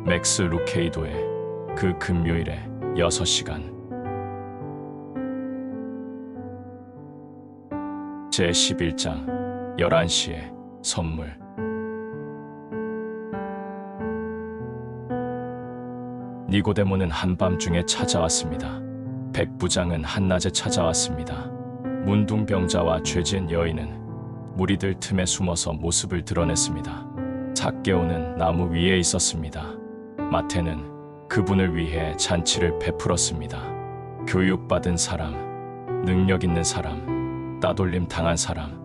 맥스 루케이도의 그 금요일에 6시간. 제11장 11시에 선물. 니고데모는 한밤중에 찾아왔습니다. 백부장은 한낮에 찾아왔습니다. 문둥병자와 죄지은 여인은 무리들 틈에 숨어서 모습을 드러냈습니다. 삭개오는 나무 위에 있었습니다. 마태는 그분을 위해 잔치를 베풀었습니다. 교육받은 사람, 능력 있는 사람, 따돌림 당한 사람,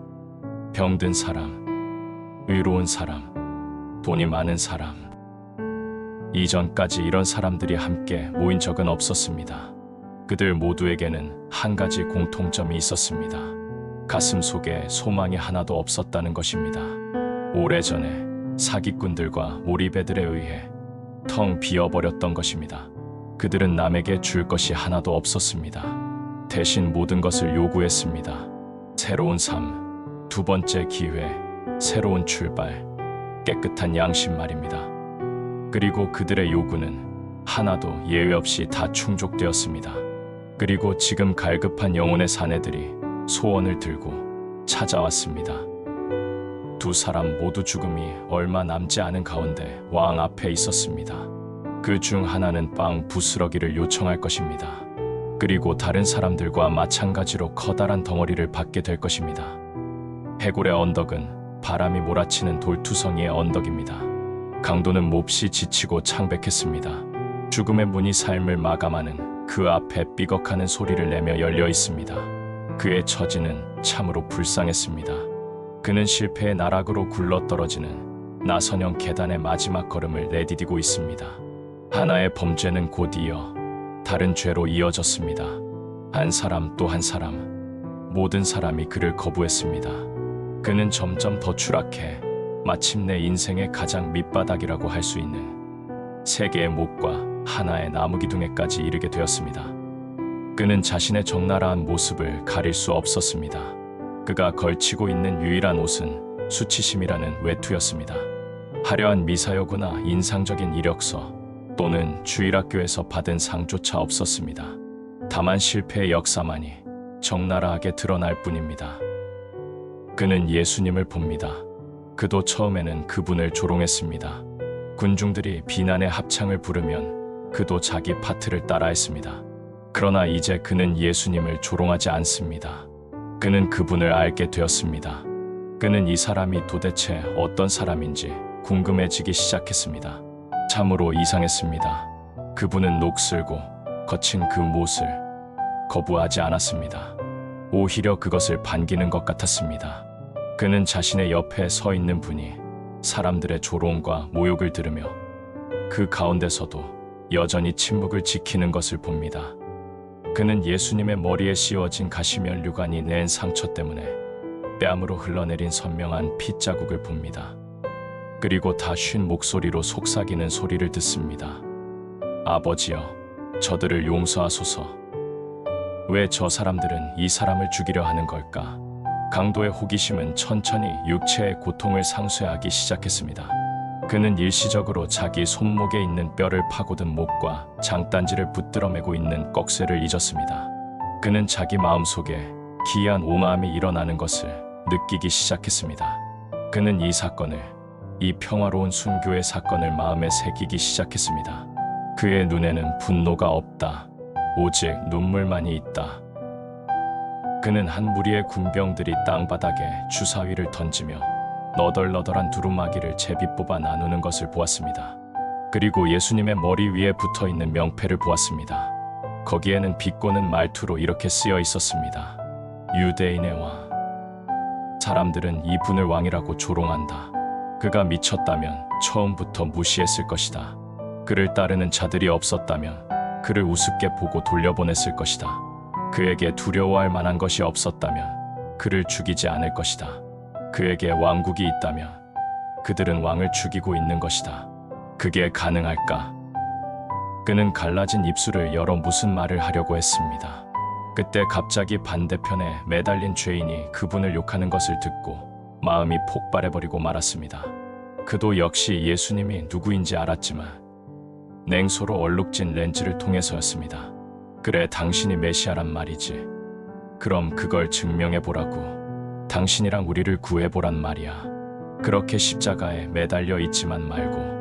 병든 사람, 의로운 사람, 돈이 많은 사람. 이전까지 이런 사람들이 함께 모인 적은 없었습니다. 그들 모두에게는 한 가지 공통점이 있었습니다. 가슴 속에 소망이 하나도 없었다는 것입니다. 오래전에 사기꾼들과 오리배들에 의해 텅 비어버렸던 것입니다. 그들은 남에게 줄 것이 하나도 없었습니다. 대신 모든 것을 요구했습니다. 새로운 삶, 두 번째 기회, 새로운 출발, 깨끗한 양심 말입니다. 그리고 그들의 요구는 하나도 예외 없이 다 충족되었습니다. 그리고 지금 갈급한 영혼의 사내들이 소원을 들고 찾아왔습니다. 두 사람 모두 죽음이 얼마 남지 않은 가운데 왕 앞에 있었습니다. 그 중 하나는 빵 부스러기를 요청할 것입니다. 그리고 다른 사람들과 마찬가지로 커다란 덩어리를 받게 될 것입니다. 해골의 언덕은 바람이 몰아치는 돌투성이의 언덕입니다. 강도는 몹시 지치고 창백했습니다. 죽음의 문이 삶을 마감하는 그 앞에 삐걱하는 소리를 내며 열려 있습니다. 그의 처지는 참으로 불쌍했습니다. 그는 실패의 나락으로 굴러떨어지는 나선형 계단의 마지막 걸음을 내디디고 있습니다. 하나의 범죄는 곧 이어 다른 죄로 이어졌습니다. 한 사람 또 한 사람, 모든 사람이 그를 거부했습니다. 그는 점점 더 추락해 마침내 인생의 가장 밑바닥이라고 할 수 있는 세 개의 목과 하나의 나무기둥에까지 이르게 되었습니다. 그는 자신의 적나라한 모습을 가릴 수 없었습니다. 그가 걸치고 있는 유일한 옷은 수치심이라는 외투였습니다. 화려한 미사여구나 인상적인 이력서 또는 주일학교에서 받은 상조차 없었습니다. 다만 실패의 역사만이 적나라하게 드러날 뿐입니다. 그는 예수님을 봅니다. 그도 처음에는 그분을 조롱했습니다. 군중들이 비난의 합창을 부르면 그도 자기 파트를 따라했습니다. 그러나 이제 그는 예수님을 조롱하지 않습니다. 그는 그분을 알게 되었습니다. 그는 이 사람이 도대체 어떤 사람인지 궁금해지기 시작했습니다. 참으로 이상했습니다. 그분은 녹슬고 거친 그 못을 거부하지 않았습니다. 오히려 그것을 반기는 것 같았습니다. 그는 자신의 옆에 서 있는 분이 사람들의 조롱과 모욕을 들으며 그 가운데서도 여전히 침묵을 지키는 것을 봅니다. 그는 예수님의 머리에 씌워진 가시면류관이 낸 상처 때문에 뺨으로 흘러내린 선명한 핏자국을 봅니다. 그리고 다 쉰 목소리로 속삭이는 소리를 듣습니다. 아버지여, 저들을 용서하소서. 왜 저 사람들은 이 사람을 죽이려 하는 걸까? 강도의 호기심은 천천히 육체의 고통을 상쇄하기 시작했습니다. 그는 일시적으로 자기 손목에 있는 뼈를 파고든 목과 장단지를 붙들어 매고 있는 꺽쇠를 잊었습니다. 그는 자기 마음속에 기이한 오마함이 일어나는 것을 느끼기 시작했습니다. 그는 이 사건을, 이 평화로운 순교의 사건을 마음에 새기기 시작했습니다. 그의 눈에는 분노가 없다. 오직 눈물만이 있다. 그는 한 무리의 군병들이 땅바닥에 주사위를 던지며 너덜너덜한 두루마기를 제비 뽑아 나누는 것을 보았습니다. 그리고 예수님의 머리 위에 붙어있는 명패를 보았습니다. 거기에는 비꼬는 말투로 이렇게 쓰여 있었습니다. 유대인의 왕. 사람들은 이분을 왕이라고 조롱한다. 그가 미쳤다면 처음부터 무시했을 것이다. 그를 따르는 자들이 없었다면 그를 우습게 보고 돌려보냈을 것이다. 그에게 두려워할 만한 것이 없었다면 그를 죽이지 않을 것이다. 그에게 왕국이 있다면 그들은 왕을 죽이고 있는 것이다. 그게 가능할까? 그는 갈라진 입술을 열어 무슨 말을 하려고 했습니다. 그때 갑자기 반대편에 매달린 죄인이 그분을 욕하는 것을 듣고 마음이 폭발해버리고 말았습니다. 그도 역시 예수님이 누구인지 알았지만 냉소로 얼룩진 렌즈를 통해서였습니다. 그래, 당신이 메시아란 말이지. 그럼 그걸 증명해보라고. 당신이랑 우리를 구해보란 말이야. 그렇게 십자가에 매달려 있지만 말고.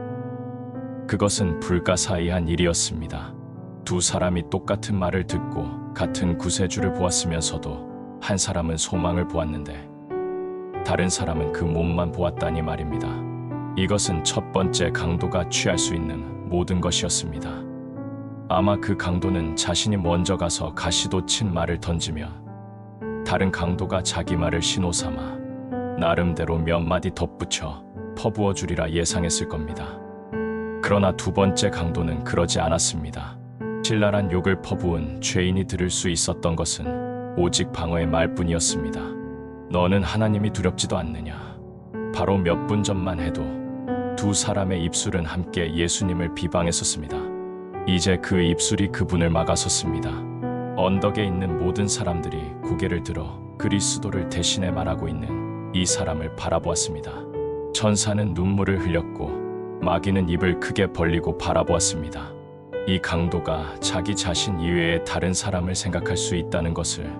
그것은 불가사의한 일이었습니다. 두 사람이 똑같은 말을 듣고 같은 구세주를 보았으면서도 한 사람은 소망을 보았는데 다른 사람은 그 몸만 보았다니 말입니다. 이것은 첫 번째 강도가 취할 수 있는 모든 것이었습니다. 아마 그 강도는 자신이 먼저 가서 가시도 친 말을 던지며 다른 강도가 자기 말을 신호 삼아 나름대로 몇 마디 덧붙여 퍼부어 주리라 예상했을 겁니다. 그러나 두 번째 강도는 그러지 않았습니다. 신랄한 욕을 퍼부은 죄인이 들을 수 있었던 것은 오직 방어의 말뿐이었습니다. 너는 하나님이 두렵지도 않느냐. 바로 몇 분 전만 해도 두 사람의 입술은 함께 예수님을 비방했었습니다. 이제 그 입술이 그분을 막아섰습니다. 언덕에 있는 모든 사람들이 고개를 들어 그리스도를 대신해 말하고 있는 이 사람을 바라보았습니다. 천사는 눈물을 흘렸고 마귀는 입을 크게 벌리고 바라보았습니다. 이 강도가 자기 자신 이외의 다른 사람을 생각할 수 있다는 것을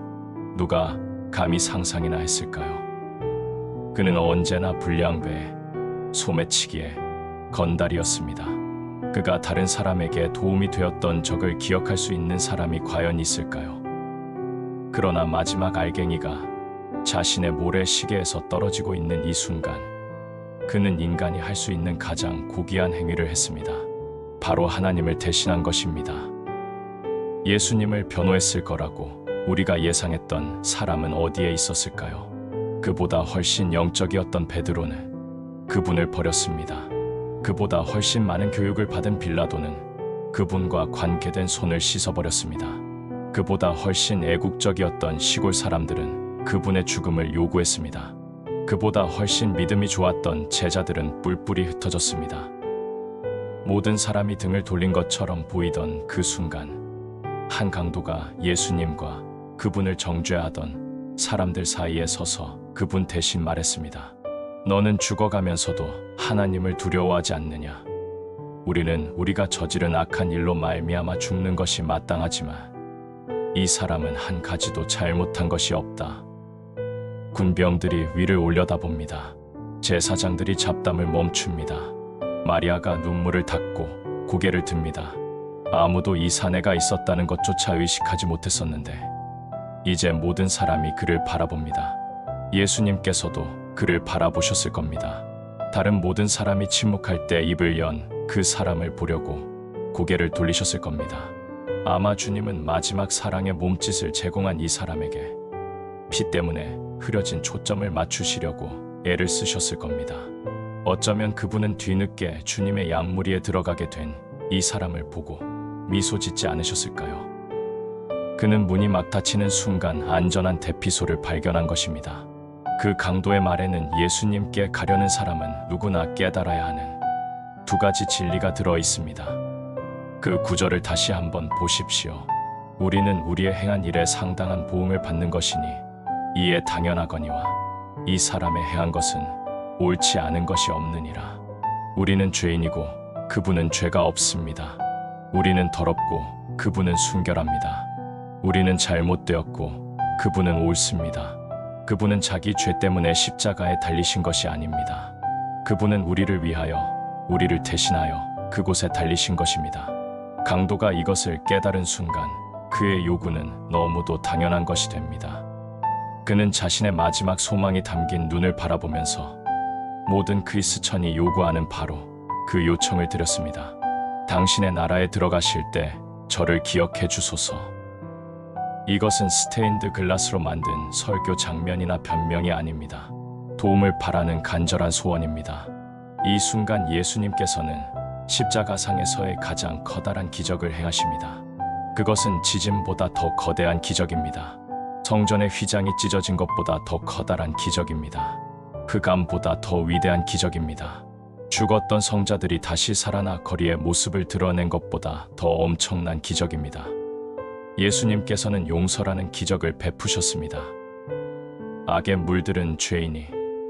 누가 감히 상상이나 했을까요? 그는 언제나 불량배에 소매치기에 건달이었습니다. 그가 다른 사람에게 도움이 되었던 적을 기억할 수 있는 사람이 과연 있을까요? 그러나 마지막 알갱이가 자신의 모래시계에서 떨어지고 있는 이 순간 그는 인간이 할 수 있는 가장 고귀한 행위를 했습니다. 바로 하나님을 대신한 것입니다. 예수님을 변호했을 거라고 우리가 예상했던 사람은 어디에 있었을까요? 그보다 훨씬 영적이었던 베드로는 그분을 버렸습니다. 그보다 훨씬 많은 교육을 받은 빌라도는 그분과 관계된 손을 씻어버렸습니다. 그보다 훨씬 애국적이었던 시골 사람들은 그분의 죽음을 요구했습니다. 그보다 훨씬 믿음이 좋았던 제자들은 뿔뿔이 흩어졌습니다. 모든 사람이 등을 돌린 것처럼 보이던 그 순간 한 강도가 예수님과 그분을 정죄하던 사람들 사이에 서서 그분 대신 말했습니다. 너는 죽어가면서도 하나님을 두려워하지 않느냐? 우리는 우리가 저지른 악한 일로 말미암아 죽는 것이 마땅하지만 이 사람은 한 가지도 잘못한 것이 없다. 군병들이 위를 올려다봅니다. 제사장들이 잡담을 멈춥니다. 마리아가 눈물을 닦고 고개를 듭니다. 아무도 이 사내가 있었다는 것조차 의식하지 못했었는데 이제 모든 사람이 그를 바라봅니다. 예수님께서도 그를 바라보셨을 겁니다. 다른 모든 사람이 침묵할 때 입을 연 그 사람을 보려고 고개를 돌리셨을 겁니다. 아마 주님은 마지막 사랑의 몸짓을 제공한 이 사람에게 피 때문에 흐려진 초점을 맞추시려고 애를 쓰셨을 겁니다. 어쩌면 그분은 뒤늦게 주님의 양무리에 들어가게 된 이 사람을 보고 미소 짓지 않으셨을까요? 그는 문이 막 닫히는 순간 안전한 대피소를 발견한 것입니다. 그 강도의 말에는 예수님께 가려는 사람은 누구나 깨달아야 하는 두 가지 진리가 들어 있습니다. 그 구절을 다시 한번 보십시오. 우리는 우리의 행한 일에 상당한 보응을 받는 것이니 이에 당연하거니와 이 사람의 행한 것은 옳지 않은 것이 없느니라. 우리는 죄인이고 그분은 죄가 없습니다. 우리는 더럽고 그분은 순결합니다. 우리는 잘못되었고 그분은 옳습니다. 그분은 자기 죄 때문에 십자가에 달리신 것이 아닙니다. 그분은 우리를 위하여 우리를 대신하여 그곳에 달리신 것입니다. 강도가 이것을 깨달은 순간 그의 요구는 너무도 당연한 것이 됩니다. 그는 자신의 마지막 소망이 담긴 눈을 바라보면서 모든 그리스천이 요구하는 바로 그 요청을 드렸습니다. 당신의 나라에 들어가실 때 저를 기억해 주소서. 이것은 스테인드 글라스로 만든 설교 장면이나 변명이 아닙니다. 도움을 바라는 간절한 소원입니다. 이 순간 예수님께서는 십자가상에서의 가장 커다란 기적을 행하십니다. 그것은 지진보다 더 거대한 기적입니다. 성전의 휘장이 찢어진 것보다 더 커다란 기적입니다. 흑암보다 더 위대한 기적입니다. 죽었던 성자들이 다시 살아나 거리에 모습을 드러낸 것보다 더 엄청난 기적입니다. 예수님께서는 용서라는 기적을 베푸셨습니다. 악에 물들은 죄인이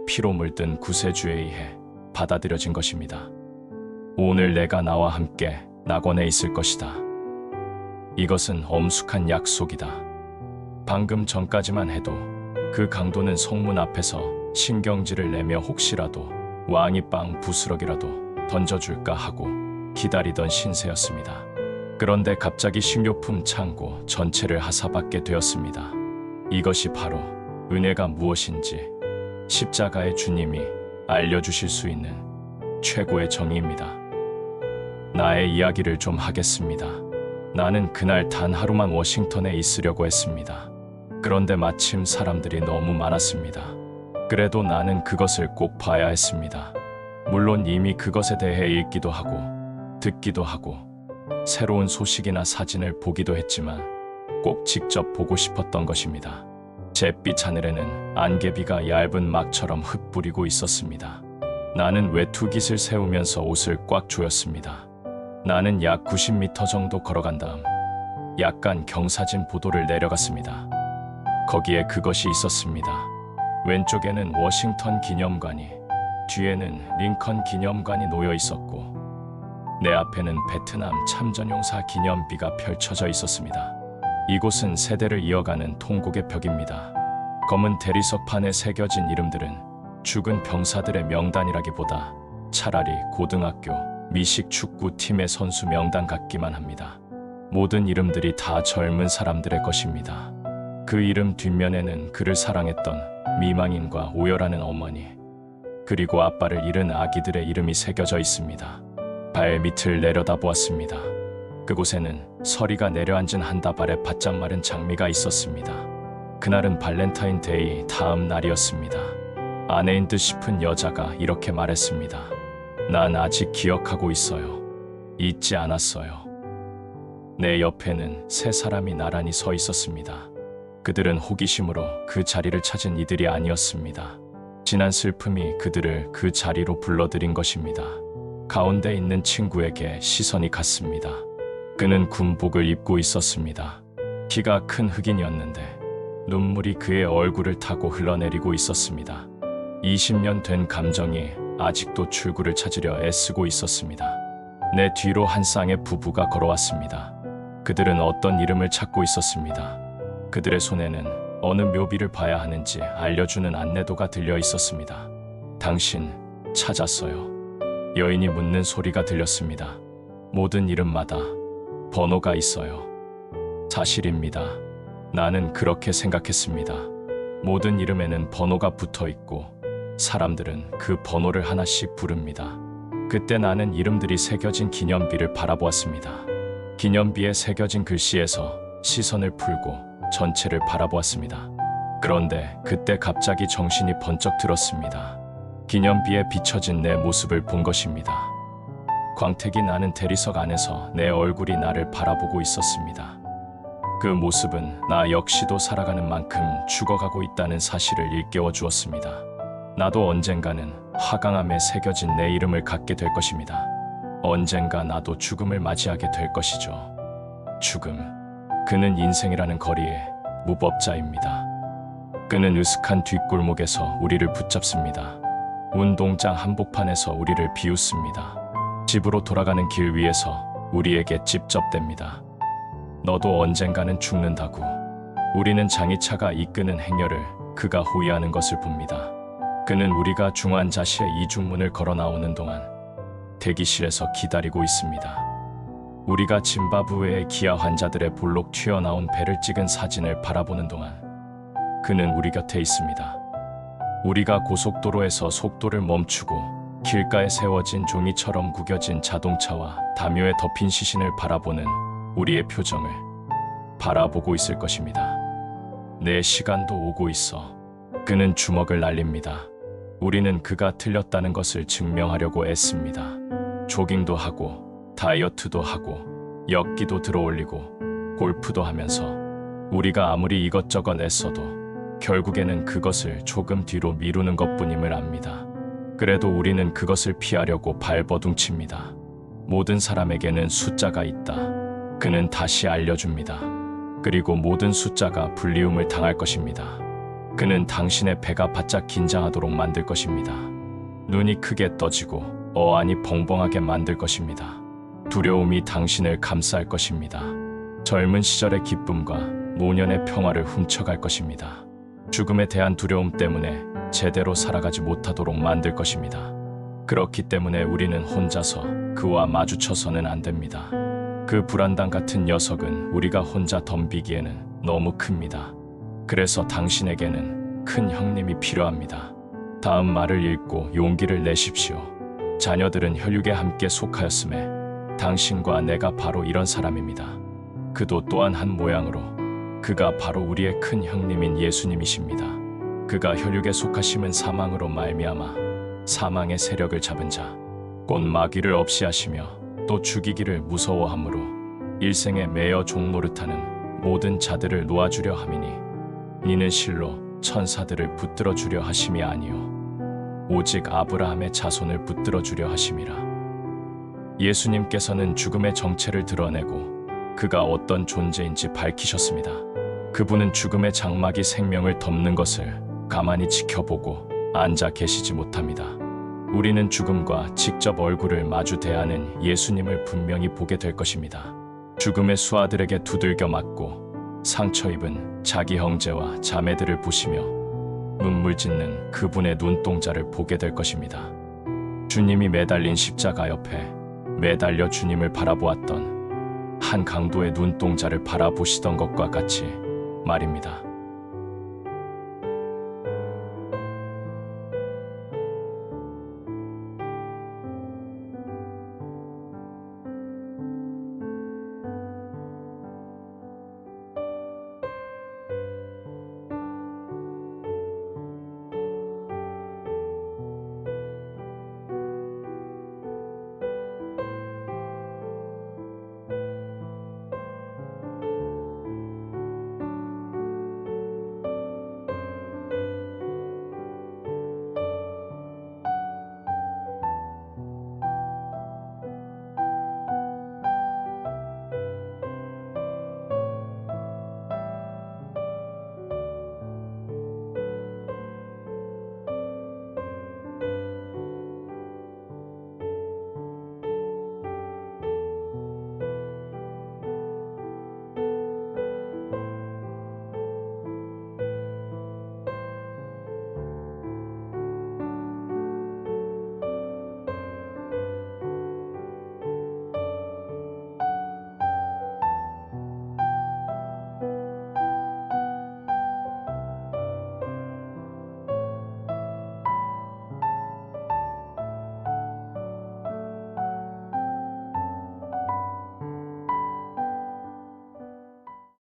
피로 물든 구세주에 의해 받아들여진 것입니다. 오늘 내가 나와 함께 낙원에 있을 것이다. 이것은 엄숙한 약속이다. 방금 전까지만 해도 그 강도는 성문 앞에서 신경질을 내며 혹시라도 왕이 빵 부스럭이라도 던져줄까 하고 기다리던 신세였습니다. 그런데 갑자기 식료품 창고 전체를 하사받게 되었습니다. 이것이 바로 은혜가 무엇인지 십자가의 주님이 알려주실 수 있는 최고의 정의입니다. 나의 이야기를 좀 하겠습니다. 나는 그날 단 하루만 워싱턴에 있으려고 했습니다. 그런데 마침 사람들이 너무 많았습니다. 그래도 나는 그것을 꼭 봐야 했습니다. 물론 이미 그것에 대해 읽기도 하고 듣기도 하고 새로운 소식이나 사진을 보기도 했지만 꼭 직접 보고 싶었던 것입니다. 잿빛 하늘에는 안개비가 얇은 막처럼 흩뿌리고 있었습니다. 나는 외투깃을 세우면서 옷을 꽉 조였습니다. 나는 약 90m 정도 걸어간 다음 약간 경사진 보도를 내려갔습니다. 거기에 그것이 있었습니다. 왼쪽에는 워싱턴 기념관이, 뒤에는 링컨 기념관이 놓여 있었고 내 앞에는 베트남 참전용사 기념비가 펼쳐져 있었습니다. 이곳은 세대를 이어가는 통곡의 벽입니다. 검은 대리석판에 새겨진 이름들은 죽은 병사들의 명단이라기보다 차라리 고등학교 미식 축구팀의 선수 명단 같기만 합니다. 모든 이름들이 다 젊은 사람들의 것입니다. 그 이름 뒷면에는 그를 사랑했던 미망인과 오열하는 어머니, 그리고 아빠를 잃은 아기들의 이름이 새겨져 있습니다. 발밑을 내려다보았습니다. 그곳에는 서리가 내려앉은 한 다발의 바짝 마른 장미가 있었습니다. 그날은 발렌타인데이 다음 날이었습니다. 아내인 듯 싶은 여자가 이렇게 말했습니다. 난 아직 기억하고 있어요. 잊지 않았어요. 내 옆에는 세 사람이 나란히 서 있었습니다. 그들은 호기심으로 그 자리를 찾은 이들이 아니었습니다. 지난 슬픔이 그들을 그 자리로 불러들인 것입니다. 가운데 있는 친구에게 시선이 갔습니다. 그는 군복을 입고 있었습니다. 키가 큰 흑인이었는데 눈물이 그의 얼굴을 타고 흘러내리고 있었습니다. 20년 된 감정이 아직도 출구를 찾으려 애쓰고 있었습니다. 내 뒤로 한 쌍의 부부가 걸어왔습니다. 그들은 어떤 이름을 찾고 있었습니다. 그들의 손에는 어느 묘비를 봐야 하는지 알려주는 안내도가 들려 있었습니다. 당신 찾았어요. 여인이 묻는 소리가 들렸습니다. 모든 이름마다 번호가 있어요. 사실입니다. 나는 그렇게 생각했습니다. 모든 이름에는 번호가 붙어 있고 사람들은 그 번호를 하나씩 부릅니다. 그때 나는 이름들이 새겨진 기념비를 바라보았습니다. 기념비에 새겨진 글씨에서 시선을 풀고 전체를 바라보았습니다. 그런데 그때 갑자기 정신이 번쩍 들었습니다. 기념비에 비춰진 내 모습을 본 것입니다. 광택이 나는 대리석 안에서 내 얼굴이 나를 바라보고 있었습니다. 그 모습은 나 역시도 살아가는 만큼 죽어가고 있다는 사실을 일깨워 주었습니다. 나도 언젠가는 화강암에 새겨진 내 이름을 갖게 될 것입니다. 언젠가 나도 죽음을 맞이하게 될 것이죠. 죽음. 그는 인생이라는 거리의 무법자입니다. 그는 으슥한 뒷골목에서 우리를 붙잡습니다. 운동장 한복판에서 우리를 비웃습니다. 집으로 돌아가는 길 위에서 우리에게 찝쩍댑니다. 너도 언젠가는 죽는다고. 우리는 장의차가 이끄는 행렬을 그가 호위하는 것을 봅니다. 그는 우리가 중환자실의 이중문을 걸어 나오는 동안 대기실에서 기다리고 있습니다. 우리가 짐바브웨의 기아 환자들의 볼록 튀어나온 배를 찍은 사진을 바라보는 동안 그는 우리 곁에 있습니다. 우리가 고속도로에서 속도를 멈추고 길가에 세워진 종이처럼 구겨진 자동차와 담요에 덮인 시신을 바라보는 우리의 표정을 바라보고 있을 것입니다. 내 시간도 오고 있어. 그는 주먹을 날립니다. 우리는 그가 틀렸다는 것을 증명하려고 애씁니다. 조깅도 하고 다이어트도 하고 엮기도 들어올리고 골프도 하면서 우리가 아무리 이것저것 애써도 결국에는 그것을 조금 뒤로 미루는 것뿐임을 압니다. 그래도 우리는 그것을 피하려고 발버둥칩니다. 모든 사람에게는 숫자가 있다. 그는 다시 알려줍니다. 그리고 모든 숫자가 불리움을 당할 것입니다. 그는 당신의 배가 바짝 긴장하도록 만들 것입니다. 눈이 크게 떠지고 어안이 벙벙하게 만들 것입니다. 두려움이 당신을 감싸할 것입니다. 젊은 시절의 기쁨과 노년의 평화를 훔쳐갈 것입니다. 죽음에 대한 두려움 때문에 제대로 살아가지 못하도록 만들 것입니다. 그렇기 때문에 우리는 혼자서 그와 마주쳐서는 안 됩니다. 그 불안당 같은 녀석은 우리가 혼자 덤비기에는 너무 큽니다. 그래서 당신에게는 큰 형님이 필요합니다. 다음 말을 읽고 용기를 내십시오. 자녀들은 혈육에 함께 속하였음에 당신과 내가 바로 이런 사람입니다. 그도 또한 한 모양으로 그가 바로 우리의 큰 형님인 예수님이십니다. 그가 혈육에 속하심은 사망으로 말미암아 사망의 세력을 잡은 자 곧 마귀를 없이 하시며 또 죽이기를 무서워함으로 일생에 매여 종노릇하는 모든 자들을 놓아주려 함이니 이는 실로 천사들을 붙들어 주려 하심이 아니요 오직 아브라함의 자손을 붙들어 주려 하심이라. 예수님께서는 죽음의 정체를 드러내고 그가 어떤 존재인지 밝히셨습니다. 그분은 죽음의 장막이 생명을 덮는 것을 가만히 지켜보고 앉아 계시지 못합니다. 우리는 죽음과 직접 얼굴을 마주 대하는 예수님을 분명히 보게 될 것입니다. 죽음의 수하들에게 두들겨 맞고 상처 입은 자기 형제와 자매들을 보시며 눈물 짓는 그분의 눈동자를 보게 될 것입니다. 주님이 매달린 십자가 옆에 매달려 주님을 바라보았던 한 강도의 눈동자를 바라보시던 것과 같이 말입니다.